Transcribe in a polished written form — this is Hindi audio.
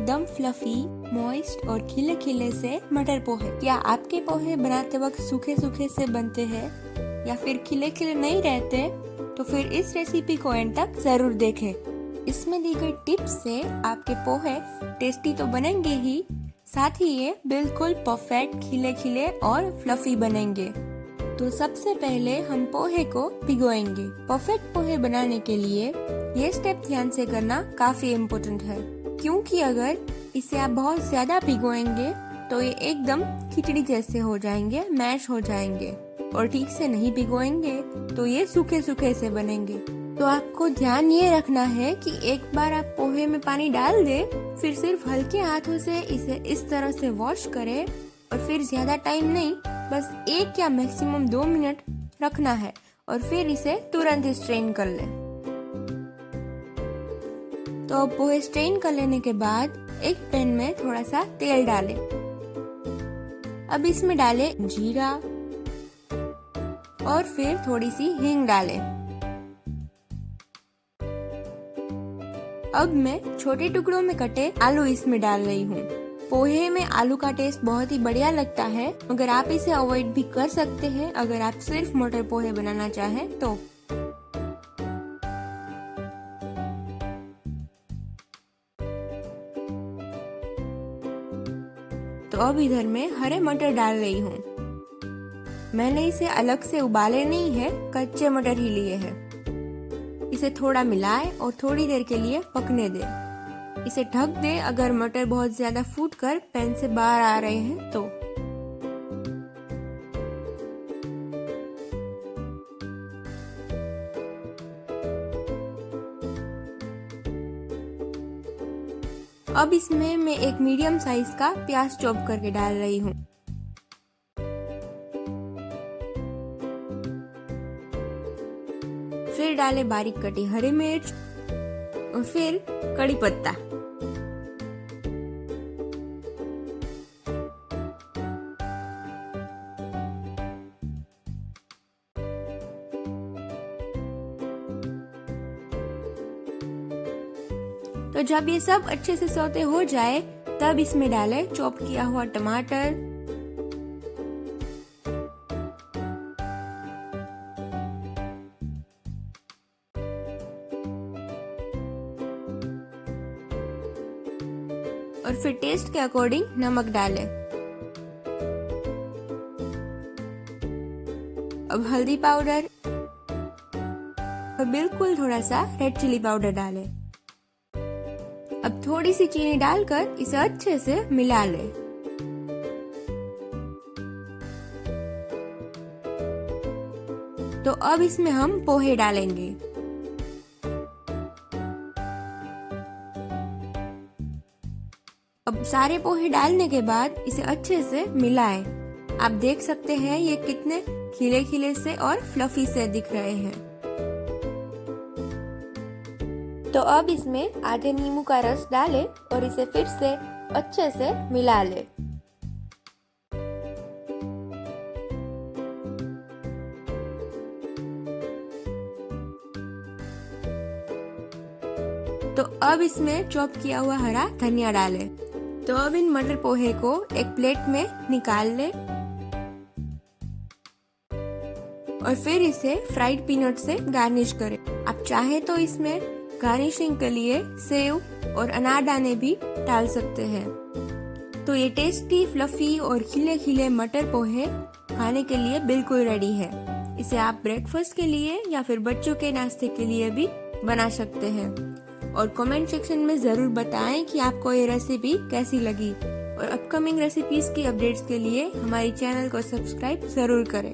एकदम फ्लफी, मॉइस्ट और खिले खिले से मटर पोहे। क्या आपके पोहे बनाते वक्त सूखे सूखे से बनते हैं या फिर खिले खिले नहीं रहते? तो फिर इस रेसिपी को एंड तक जरूर देखें। इसमें दी गई टिप्स से आपके पोहे टेस्टी तो बनेंगे ही, साथ ही ये बिल्कुल परफेक्ट खिले खिले और फ्लफी बनेंगे। तो सबसे पहले हम पोहे को भिगोएंगे। परफेक्ट पोहे बनाने के लिए ये स्टेप ध्यान से करना काफी इम्पोर्टेंट है, क्योंकि अगर इसे आप बहुत ज्यादा भिगोएंगे तो ये एकदम खिचड़ी जैसे हो जाएंगे, मैश हो जाएंगे, और ठीक से नहीं भिगोएंगे तो ये सूखे सूखे से बनेंगे। तो आपको ध्यान ये रखना है कि एक बार आप पोहे में पानी डाल दे, फिर सिर्फ हल्के हाथों से इसे इस तरह से वॉश करें और फिर ज्यादा टाइम नहीं, बस 1 या मैक्सिमम 2 मिनट रखना है और फिर इसे तुरंत स्ट्रेन कर लें। तो पोहे स्ट्रेन कर लेने के बाद एक पैन में थोड़ा सा तेल डालें। अब इसमें डालें जीरा और फिर थोड़ी सी हींग डालें। अब मैं छोटे टुकड़ों में कटे आलू इसमें डाल रही हूँ। पोहे में आलू का टेस्ट बहुत ही बढ़िया लगता है, मगर आप इसे अवॉइड भी कर सकते हैं अगर आप सिर्फ मटर पोहे बनाना चाहें तो। अब इधर मैं हरे मटर डाल रही हूँ। मैंने इसे अलग से उबाले नहीं है, कच्चे मटर ही लिए हैं। इसे थोड़ा मिलाएं और थोड़ी देर के लिए पकने दें। इसे ढक दें अगर मटर बहुत ज्यादा फूटकर पैन से बाहर आ रहे हैं तो। अब इसमें मैं एक मीडियम साइज का प्याज चॉप करके डाल रही हूँ। फिर डाले बारीक कटी हरी मिर्च और फिर कड़ी पत्ता। तो जब ये सब अच्छे से सौते हो जाए तब इसमें डालें चॉप किया हुआ टमाटर, और फिर टेस्ट के अकॉर्डिंग नमक डालें। अब हल्दी पाउडर और बिल्कुल थोड़ा सा रेड चिली पाउडर डालें। अब थोड़ी सी चीनी डालकर इसे अच्छे से मिला लें। तो अब इसमें हम पोहे डालेंगे। अब सारे पोहे डालने के बाद इसे अच्छे से मिलाएं। आप देख सकते हैं ये कितने खिले खिले से और फ्लफी से दिख रहे हैं। तो अब इसमें आधे नींबू का रस डालें और इसे फिर से अच्छे से मिला लें। तो अब इसमें चॉप किया हुआ हरा धनिया डालें। तो अब इन मटर पोहे को एक प्लेट में निकाल लें और फिर इसे फ्राइड पीनट से गार्निश करें। आप चाहे तो इसमें गार्निशिंग के लिए सेव और अनारदाने भी डाल सकते हैं। तो ये टेस्टी, फ्लफी और खिले खिले मटर पोहे खाने के लिए बिल्कुल रेडी है। इसे आप ब्रेकफास्ट के लिए या फिर बच्चों के नाश्ते के लिए भी बना सकते हैं। और कमेंट सेक्शन में जरूर बताएं कि आपको ये रेसिपी कैसी लगी, और अपकमिंग रेसिपीज की अपडेट्स के लिए हमारी चैनल को सब्सक्राइब जरूर करें।